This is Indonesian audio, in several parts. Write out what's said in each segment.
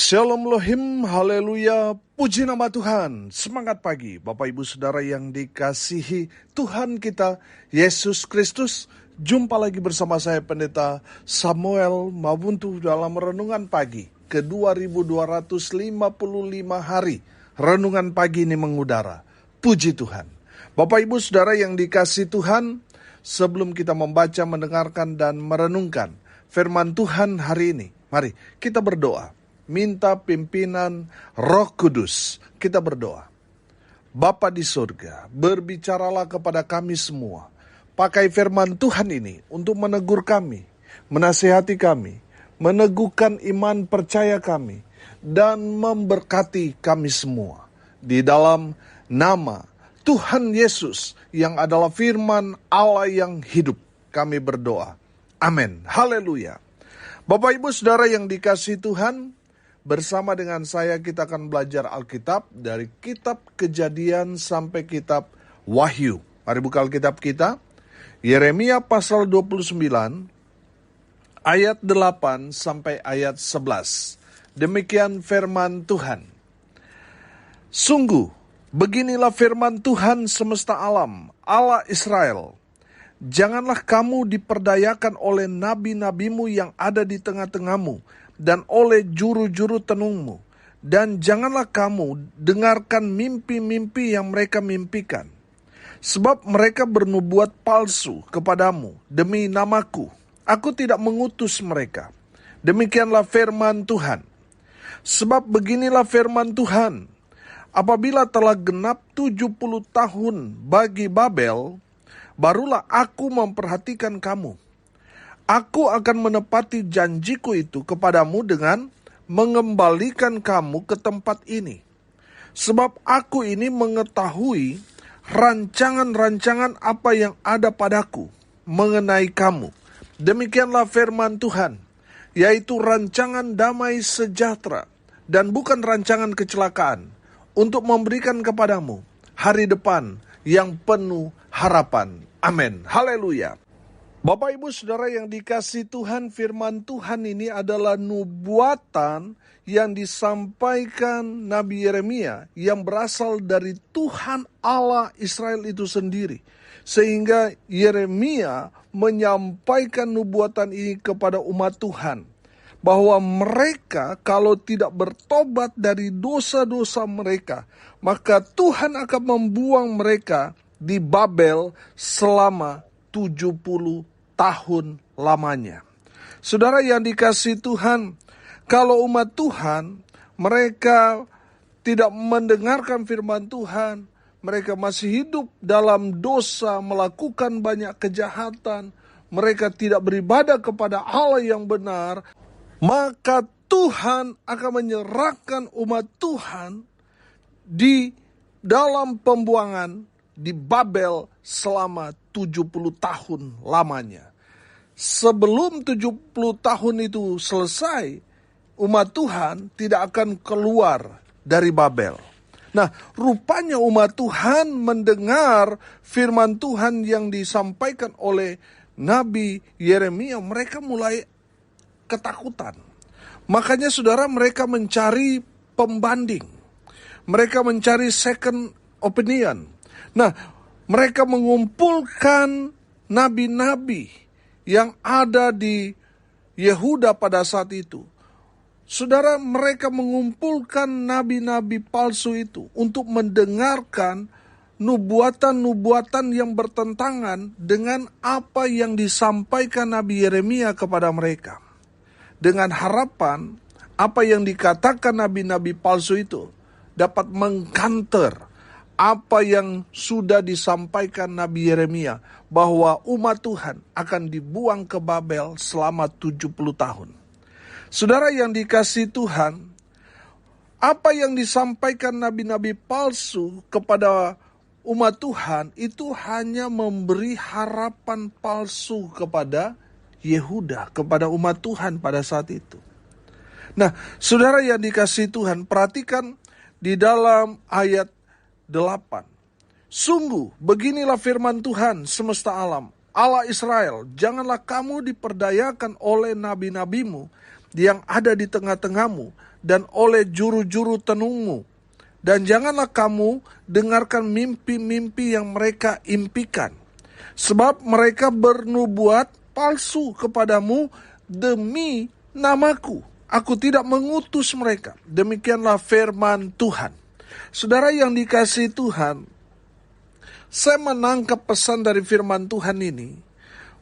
Shalom Lohim, haleluya, puji nama Tuhan. Semangat pagi Bapak Ibu Saudara yang dikasihi Tuhan kita Yesus Kristus. Jumpa lagi bersama saya Pendeta Samuel Mabuntu dalam Renungan Pagi ke 2255 hari. Renungan pagi ini mengudara. Puji Tuhan. Bapak Ibu Saudara yang dikasihi Tuhan, sebelum kita membaca, mendengarkan dan merenungkan firman Tuhan hari ini, mari kita berdoa. Minta pimpinan Roh Kudus. Kita berdoa. Bapa di surga, berbicaralah kepada kami semua. Pakai firman Tuhan ini untuk menegur kami, menasihati kami, meneguhkan iman percaya kami, dan memberkati kami semua. Di dalam nama Tuhan Yesus yang adalah firman Allah yang hidup, kami berdoa. Amin. Haleluya. Bapak Ibu Saudara yang dikasihi Tuhan, bersama dengan saya kita akan belajar Alkitab dari kitab Kejadian sampai kitab Wahyu. Mari buka Alkitab kita. Yeremia pasal 29 ayat 8 sampai ayat 11. Demikian firman Tuhan. Sungguh, beginilah firman Tuhan semesta alam, Allah Israel. Janganlah kamu diperdayakan oleh nabi-nabimu yang ada di tengah-tengahmu, dan oleh juru-juru tenungmu. Dan janganlah kamu dengarkan mimpi-mimpi yang mereka mimpikan. Sebab mereka bernubuat palsu kepadamu demi namaku. Aku tidak mengutus mereka. Demikianlah firman Tuhan. Sebab beginilah firman Tuhan. Apabila telah genap 70 tahun bagi Babel, barulah aku memperhatikan kamu. Aku akan menepati janjiku itu kepadamu dengan mengembalikan kamu ke tempat ini. Sebab aku ini mengetahui rancangan-rancangan apa yang ada padaku mengenai kamu. Demikianlah firman Tuhan, yaitu rancangan damai sejahtera dan bukan rancangan kecelakaan, untuk memberikan kepadamu hari depan yang penuh harapan. Amin. Haleluya. Bapak Ibu Saudara yang dikasihi Tuhan, firman Tuhan ini adalah nubuatan yang disampaikan Nabi Yeremia yang berasal dari Tuhan Allah Israel itu sendiri. Sehingga Yeremia menyampaikan nubuatan ini kepada umat Tuhan. Bahwa mereka kalau tidak bertobat dari dosa-dosa mereka, maka Tuhan akan membuang mereka di Babel selama 70 tahun lamanya. Saudara yang dikasihi Tuhan, kalau umat Tuhan, mereka tidak mendengarkan firman Tuhan, mereka masih hidup dalam dosa, melakukan banyak kejahatan, mereka tidak beribadah kepada Allah yang benar, maka Tuhan akan menyerahkan umat Tuhan di dalam pembuangan di Babel selama 70 tahun lamanya. Sebelum 70 tahun itu selesai, umat Tuhan tidak akan keluar dari Babel. Nah, rupanya umat Tuhan mendengar firman Tuhan yang disampaikan oleh Nabi Yeremia, mereka mulai ketakutan. Makanya saudara, mereka mencari pembanding. Mereka mencari second opinion. Nah, mereka mengumpulkan nabi-nabi yang ada di Yehuda pada saat itu. Saudara, mereka mengumpulkan nabi-nabi palsu itu untuk mendengarkan nubuatan-nubuatan yang bertentangan dengan apa yang disampaikan Nabi Yeremia kepada mereka. Dengan harapan apa yang dikatakan nabi-nabi palsu itu dapat mengkanter apa yang sudah disampaikan Nabi Yeremia, bahwa umat Tuhan akan dibuang ke Babel selama 70 tahun. Saudara yang dikasihi Tuhan, apa yang disampaikan nabi-nabi palsu kepada umat Tuhan itu hanya memberi harapan palsu kepada Yehuda, kepada umat Tuhan pada saat itu. Nah, saudara yang dikasihi Tuhan, perhatikan di dalam ayat 8. Sungguh, beginilah firman Tuhan semesta alam, Allah Israel, janganlah kamu diperdayakan oleh nabi-nabimu, yang ada di tengah-tengahmu dan oleh juru-juru tenungmu. Dan janganlah kamu dengarkan mimpi-mimpi yang mereka impikan. Sebab mereka bernubuat palsu kepadamu demi namaku. Aku tidak mengutus mereka. Demikianlah firman Tuhan. Saudara yang dikasihi Tuhan, saya menangkap pesan dari firman Tuhan ini,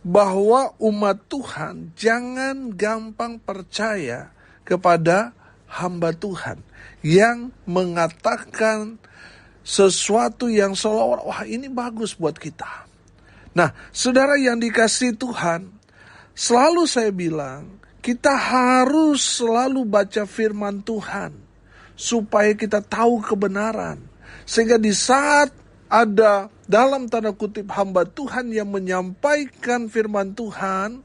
bahwa umat Tuhan jangan gampang percaya kepada hamba Tuhan yang mengatakan sesuatu yang seolah-olah, wah ini bagus buat kita. Nah, saudara yang dikasihi Tuhan, selalu saya bilang, kita harus selalu baca firman Tuhan, supaya kita tahu kebenaran. Sehingga di saat ada dalam tanda kutip hamba Tuhan yang menyampaikan firman Tuhan,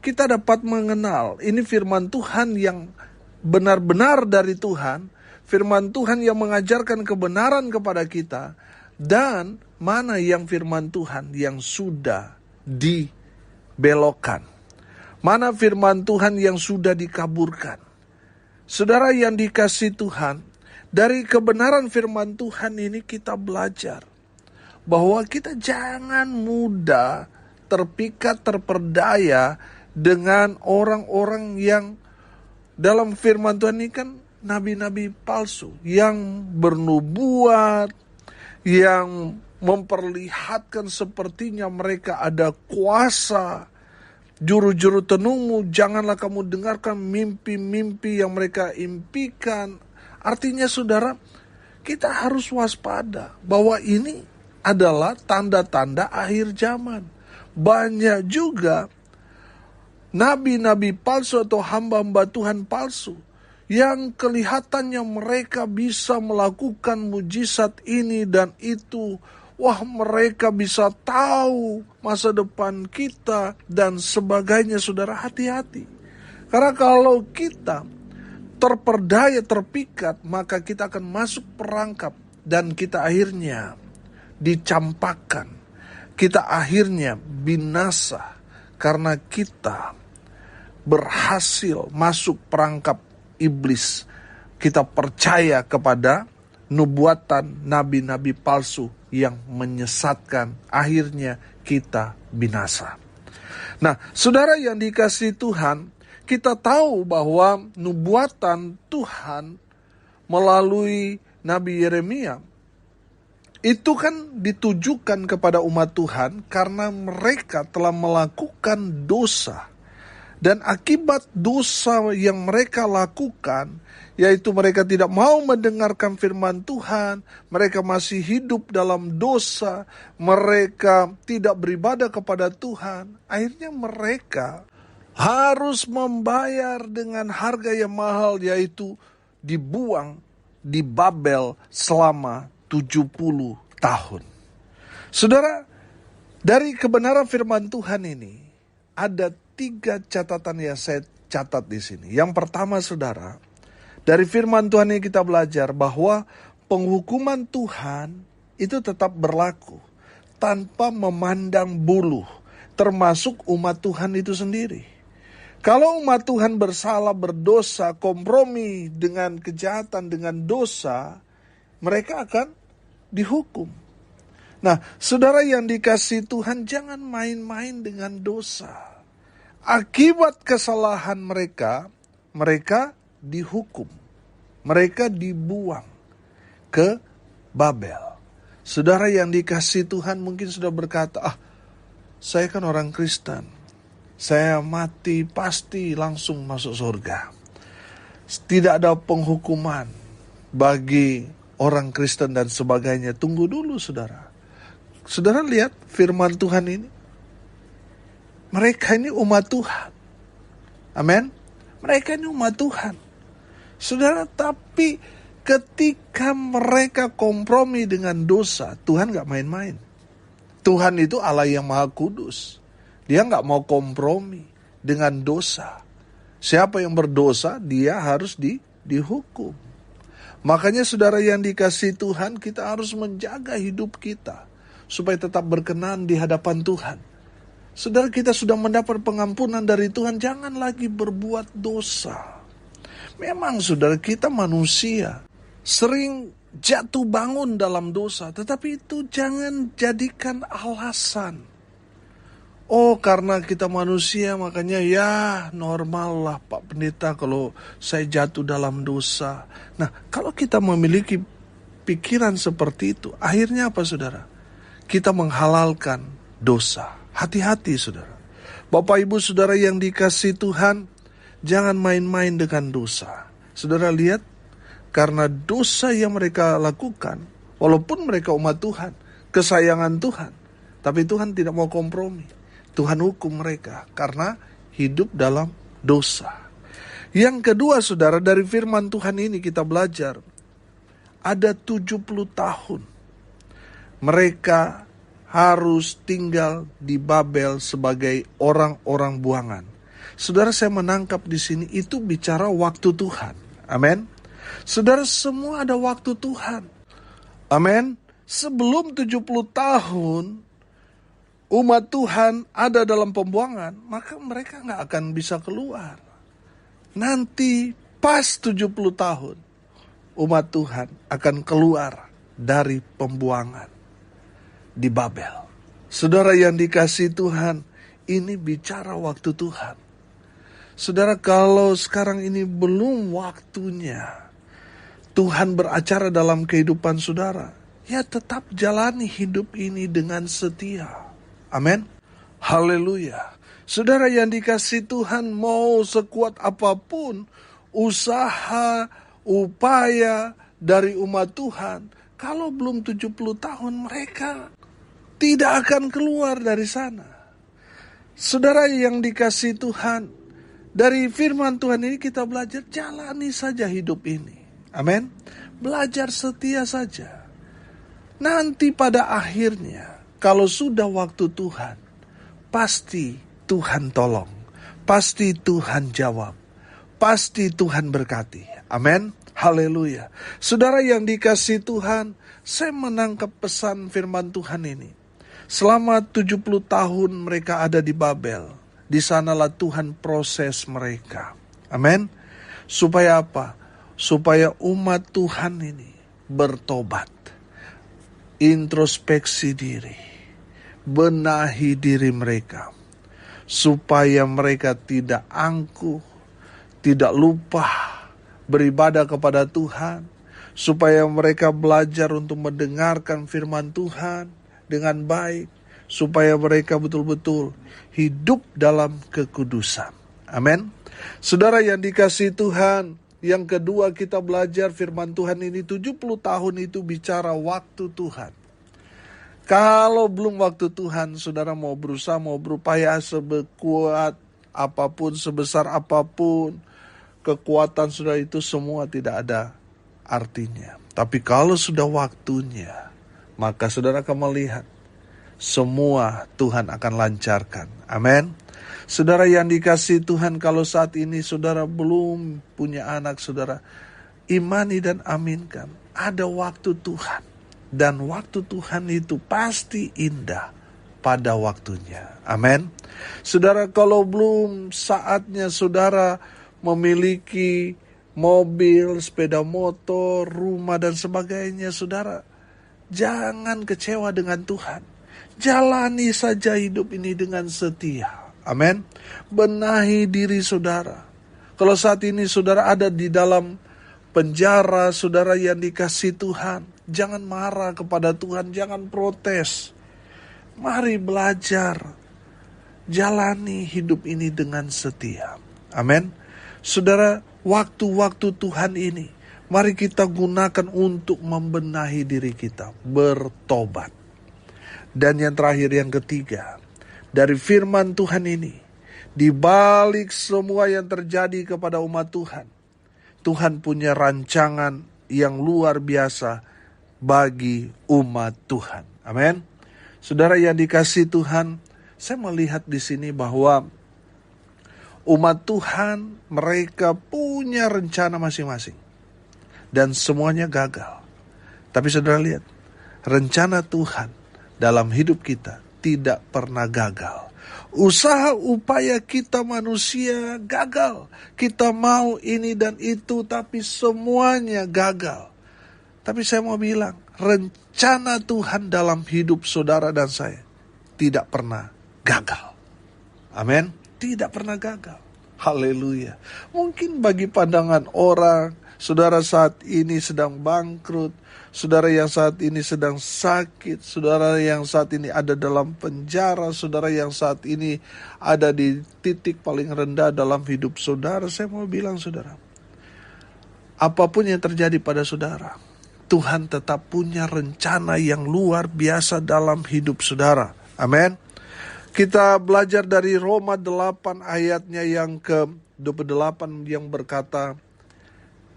kita dapat mengenal ini firman Tuhan yang benar-benar dari Tuhan, firman Tuhan yang mengajarkan kebenaran kepada kita, dan mana yang firman Tuhan yang sudah dibelokkan, mana firman Tuhan yang sudah dikaburkan. Saudara yang dikasihi Tuhan, dari kebenaran firman Tuhan ini kita belajar bahwa kita jangan mudah terpikat, terperdaya dengan orang-orang yang dalam firman Tuhan ini kan nabi-nabi palsu yang bernubuat, yang memperlihatkan sepertinya mereka ada kuasa. Juru-juru tenungmu, janganlah kamu dengarkan mimpi-mimpi yang mereka impikan. Artinya saudara, kita harus waspada bahwa ini adalah tanda-tanda akhir zaman. Banyak juga nabi-nabi palsu atau hamba-hamba Tuhan palsu yang kelihatannya mereka bisa melakukan mujizat ini dan itu. Wah, mereka bisa tahu masa depan kita dan sebagainya. Saudara, hati-hati. Karena kalau kita terperdaya, terpikat, maka kita akan masuk perangkap dan kita akhirnya dicampakkan. Kita akhirnya binasa karena kita berhasil masuk perangkap iblis. Kita percaya kepada nubuatan nabi-nabi palsu yang menyesatkan, akhirnya kita binasa. Nah, saudara yang dikasihi Tuhan, kita tahu bahwa nubuatan Tuhan melalui Nabi Yeremia itu kan ditujukan kepada umat Tuhan karena mereka telah melakukan dosa. Dan akibat dosa yang mereka lakukan, yaitu mereka tidak mau mendengarkan firman Tuhan, mereka masih hidup dalam dosa, mereka tidak beribadah kepada Tuhan, akhirnya mereka harus membayar dengan harga yang mahal, yaitu dibuang di Babel selama 70 tahun. Saudara, dari kebenaran firman Tuhan ini, ada 3 catatan yang saya catat di sini. Yang pertama, saudara, dari firman Tuhan ini kita belajar bahwa penghukuman Tuhan itu tetap berlaku tanpa memandang bulu, termasuk umat Tuhan itu sendiri. Kalau umat Tuhan bersalah, berdosa, kompromi dengan kejahatan, dengan dosa, mereka akan dihukum. Nah, saudara yang dikasihi Tuhan, jangan main-main dengan dosa. Akibat kesalahan mereka, mereka dihukum. Mereka dibuang ke Babel. Saudara yang dikasihi Tuhan mungkin sudah berkata, saya kan orang Kristen. Saya mati pasti langsung masuk surga. Tidak ada penghukuman bagi orang Kristen dan sebagainya. Tunggu dulu saudara. Saudara lihat firman Tuhan ini. Mereka ini umat Tuhan. Amin. Mereka ini umat Tuhan. Saudara, tapi ketika mereka kompromi dengan dosa, Tuhan gak main-main. Tuhan itu Allah yang Maha Kudus. Dia gak mau kompromi dengan dosa. Siapa yang berdosa, dia harus dihukum. Makanya saudara yang dikasihi Tuhan, kita harus menjaga hidup kita supaya tetap berkenan di hadapan Tuhan. Saudara, kita sudah mendapat pengampunan dari Tuhan, jangan lagi berbuat dosa. Memang saudara, kita manusia sering jatuh bangun dalam dosa, tetapi itu jangan jadikan alasan. Oh, karena kita manusia makanya ya normal lah Pak Pendeta kalau saya jatuh dalam dosa. Nah, kalau kita memiliki pikiran seperti itu, akhirnya apa saudara? Kita menghalalkan dosa. Hati-hati saudara. Bapak ibu saudara yang dikasihi Tuhan, jangan main-main dengan dosa. Saudara lihat, karena dosa yang mereka lakukan, walaupun mereka umat Tuhan, kesayangan Tuhan, tapi Tuhan tidak mau kompromi. Tuhan hukum mereka karena hidup dalam dosa. Yang kedua saudara, dari firman Tuhan ini kita belajar, ada 70 tahun mereka harus tinggal di Babel sebagai orang-orang buangan. Saudara, saya menangkap di sini itu bicara waktu Tuhan. Amin. Saudara, semua ada waktu Tuhan. Amin. Sebelum 70 tahun umat Tuhan ada dalam pembuangan, maka mereka gak akan bisa keluar. Nanti pas 70 tahun, umat Tuhan akan keluar dari pembuangan di Babel. Saudara yang dikasihi Tuhan, ini bicara waktu Tuhan. Saudara, kalau sekarang ini belum waktunya Tuhan beracara dalam kehidupan saudara, ya tetap jalani hidup ini dengan setia. Amin. Haleluya. Saudara yang dikasihi Tuhan, mau sekuat apapun usaha, upaya dari umat Tuhan, kalau belum 70 tahun mereka tidak akan keluar dari sana. Saudara yang dikasihi Tuhan, dari firman Tuhan ini kita belajar jalani saja hidup ini. Amin. Belajar setia saja. Nanti pada akhirnya, kalau sudah waktu Tuhan, pasti Tuhan tolong. Pasti Tuhan jawab. Pasti Tuhan berkati. Amin. Haleluya. Saudara yang dikasihi Tuhan, saya menangkap pesan firman Tuhan ini. Selama 70 tahun mereka ada di Babel. Di sanalah Tuhan proses mereka. Amin. Supaya apa? Supaya umat Tuhan ini bertobat. Introspeksi diri. Benahi diri mereka. Supaya mereka tidak angkuh. Tidak lupa beribadah kepada Tuhan. Supaya mereka belajar untuk mendengarkan firman Tuhan dengan baik, supaya mereka betul-betul hidup dalam kekudusan. Amin. Saudara yang dikasihi Tuhan, yang kedua kita belajar firman Tuhan ini 70 tahun itu bicara waktu Tuhan. Kalau belum waktu Tuhan, saudara mau berusaha, mau berupaya sebekuat apapun, sebesar apapun, kekuatan saudara itu semua tidak ada artinya. Tapi kalau sudah waktunya, maka saudara akan melihat semua Tuhan akan lancarkan. Amin. Saudara yang dikasihi Tuhan, kalau saat ini saudara belum punya anak, saudara imani dan aminkan. Ada waktu Tuhan. Dan waktu Tuhan itu pasti indah pada waktunya. Amin. Saudara, kalau belum saatnya saudara memiliki mobil, sepeda motor, rumah dan sebagainya, saudara, jangan kecewa dengan Tuhan. Jalani saja hidup ini dengan setia. Amin. Benahi diri saudara. Kalau saat ini saudara ada di dalam penjara, saudara yang dikasihi Tuhan, jangan marah kepada Tuhan, jangan protes. Mari belajar. Jalani hidup ini dengan setia. Amin. Saudara, waktu-waktu Tuhan ini, mari kita gunakan untuk membenahi diri kita, bertobat. Dan yang terakhir, yang ketiga, dari firman Tuhan ini, di balik semua yang terjadi kepada umat Tuhan, Tuhan punya rancangan yang luar biasa bagi umat Tuhan. Amin. Saudara yang dikasihi Tuhan, saya melihat di sini bahwa umat Tuhan, mereka punya rencana masing-masing. Dan semuanya gagal. Tapi saudara lihat, rencana Tuhan dalam hidup kita tidak pernah gagal. Usaha upaya kita manusia gagal. Kita mau ini dan itu, tapi semuanya gagal. Tapi saya mau bilang, rencana Tuhan dalam hidup saudara dan saya tidak pernah gagal. Amin. Tidak pernah gagal. Haleluya. Mungkin bagi pandangan orang, saudara saat ini sedang bangkrut, saudara yang saat ini sedang sakit, saudara yang saat ini ada dalam penjara, saudara yang saat ini ada di titik paling rendah dalam hidup saudara. Saya mau bilang saudara, apapun yang terjadi pada saudara, Tuhan tetap punya rencana yang luar biasa dalam hidup saudara. Amin. Kita belajar dari Roma 8 ayatnya yang ke-28 yang berkata,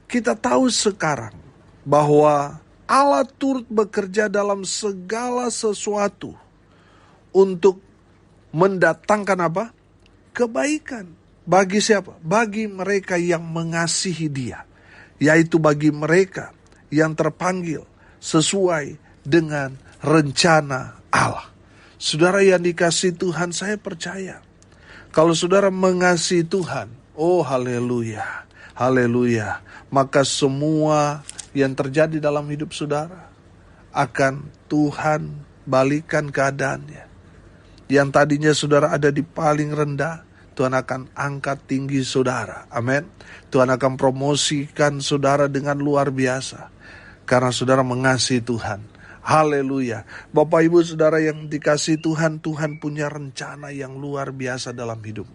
kita tahu sekarang bahwa Allah turut bekerja dalam segala sesuatu untuk mendatangkan apa? Kebaikan. Bagi siapa? Bagi mereka yang mengasihi Dia. Yaitu bagi mereka yang terpanggil sesuai dengan rencana Allah. Saudara yang dikasihi Tuhan, saya percaya kalau saudara mengasihi Tuhan, oh haleluya, haleluya, maka semua yang terjadi dalam hidup saudara akan Tuhan balikan keadaannya. Yang tadinya saudara ada di paling rendah, Tuhan akan angkat tinggi saudara. Amin. Tuhan akan promosikan saudara dengan luar biasa karena saudara mengasihi Tuhan. Haleluya. Bapak Ibu Saudara yang dikasihi Tuhan, Tuhan punya rencana yang luar biasa dalam hidup.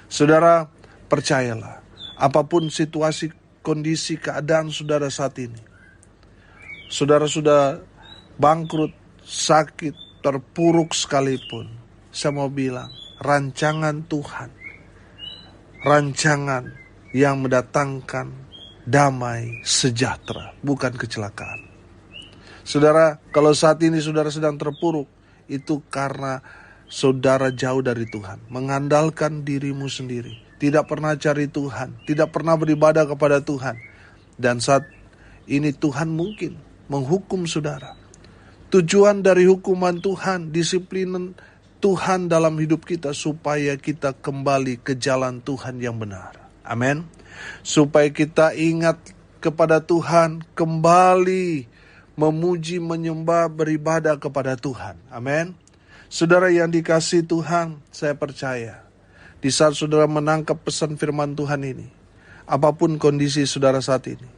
Saudara percayalah, apapun situasi, kondisi, keadaan saudara saat ini, saudara sudah bangkrut, sakit, terpuruk sekalipun, saya mau bilang, rancangan Tuhan, rancangan yang mendatangkan damai sejahtera, bukan kecelakaan. Saudara, kalau saat ini saudara sedang terpuruk, itu karena saudara jauh dari Tuhan, mengandalkan dirimu sendiri, tidak pernah cari Tuhan, tidak pernah beribadah kepada Tuhan. Dan saat ini Tuhan mungkin menghukum saudara. Tujuan dari hukuman Tuhan, disiplin Tuhan dalam hidup kita, supaya kita kembali ke jalan Tuhan yang benar. Amin. Supaya kita ingat kepada Tuhan, kembali memuji, menyembah, beribadah kepada Tuhan. Amin. Saudara yang dikasihi Tuhan, saya percaya di saat saudara menangkap pesan firman Tuhan ini, apapun kondisi saudara saat ini,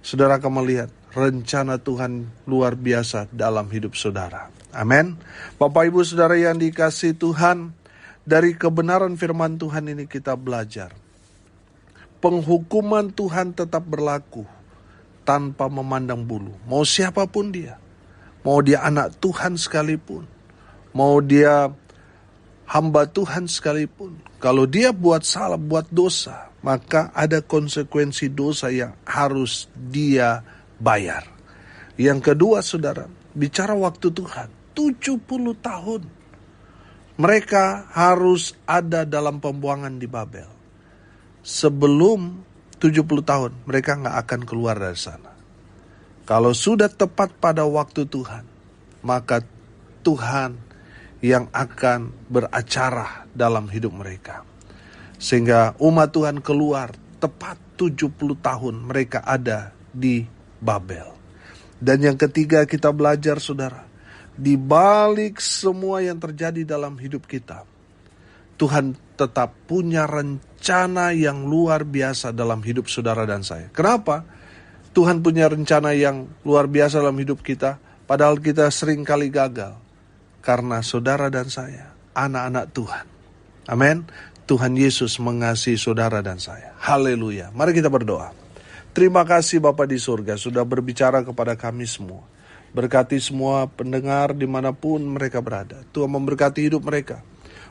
saudara akan melihat rencana Tuhan luar biasa dalam hidup saudara. Amin. Bapak Ibu Saudara yang dikasihi Tuhan, dari kebenaran firman Tuhan ini kita belajar, penghukuman Tuhan tetap berlaku tanpa memandang bulu. Mau siapapun dia. Mau dia anak Tuhan sekalipun. Mau dia hamba Tuhan sekalipun. Kalau dia buat salah, buat dosa, maka ada konsekuensi dosa yang harus dia bayar. Yang kedua saudara, bicara waktu Tuhan, 70 tahun. Mereka harus ada dalam pembuangan di Babel. Sebelum 70 tahun, mereka gak akan keluar dari sana. Kalau sudah tepat pada waktu Tuhan, maka Tuhan yang akan beracara dalam hidup mereka. Sehingga umat Tuhan keluar tepat 70 tahun mereka ada di Babel. Dan yang ketiga kita belajar saudara, di balik semua yang terjadi dalam hidup kita, Tuhan tetap punya rencana yang luar biasa dalam hidup saudara dan saya. Kenapa? Tuhan punya rencana yang luar biasa dalam hidup kita, padahal kita sering kali gagal. Karena saudara dan saya, anak-anak Tuhan. Amin. Tuhan Yesus mengasihi saudara dan saya. Haleluya. Mari kita berdoa. Terima kasih Bapa di surga sudah berbicara kepada kami semua. Berkati semua pendengar dimanapun mereka berada. Tuhan memberkati hidup mereka.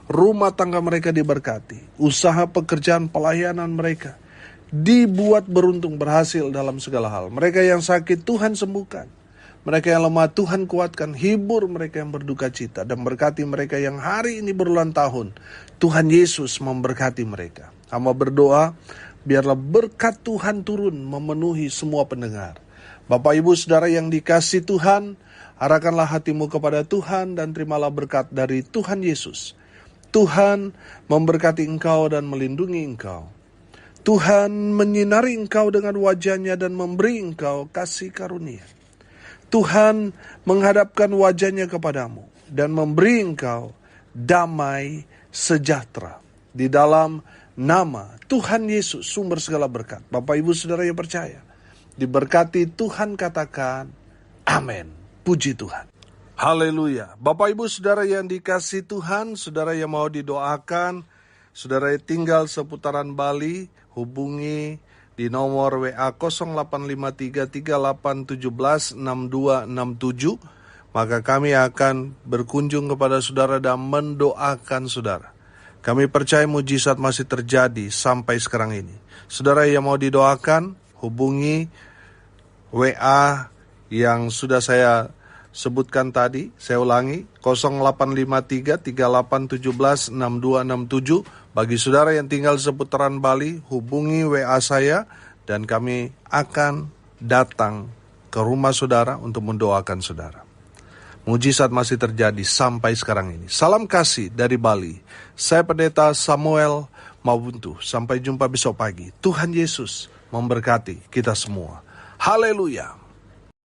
Rumah tangga mereka diberkati. Usaha pekerjaan pelayanan mereka dibuat beruntung, berhasil dalam segala hal. Mereka yang sakit Tuhan sembuhkan. Mereka yang lemah Tuhan kuatkan. Hibur mereka yang berduka cita. Dan berkati mereka yang hari ini berulang tahun. Tuhan Yesus memberkati mereka. Hamba berdoa, biarlah berkat Tuhan turun memenuhi semua pendengar. Bapak Ibu Saudara yang dikasihi Tuhan, arahkanlah hatimu kepada Tuhan dan terimalah berkat dari Tuhan Yesus. Tuhan memberkati engkau dan melindungi engkau. Tuhan menyinari engkau dengan wajah-Nya dan memberi engkau kasih karunia. Tuhan menghadapkan wajah-Nya kepadamu dan memberi engkau damai sejahtera. Di dalam nama Tuhan Yesus, sumber segala berkat. Bapak Ibu Saudara yang percaya, diberkati Tuhan, katakan amin. Puji Tuhan. Haleluya. Bapak Ibu Saudara yang dikasih Tuhan, saudara yang mau didoakan, saudara yang tinggal seputaran Bali, hubungi di nomor WA 085338176267. Maka kami akan berkunjung kepada saudara dan mendoakan saudara. Kami percaya mujizat masih terjadi sampai sekarang ini. Saudara yang mau didoakan, hubungi WA yang sudah saya sebutkan tadi. Saya ulangi, 085338176267. Bagi saudara yang tinggal seputaran Bali, hubungi WA saya dan kami akan datang ke rumah saudara untuk mendoakan saudara. Mujizat masih terjadi sampai sekarang ini. Salam kasih dari Bali. Saya Pendeta Samuel Mabuntu. Sampai jumpa besok pagi. Tuhan Yesus memberkati kita semua. Haleluya.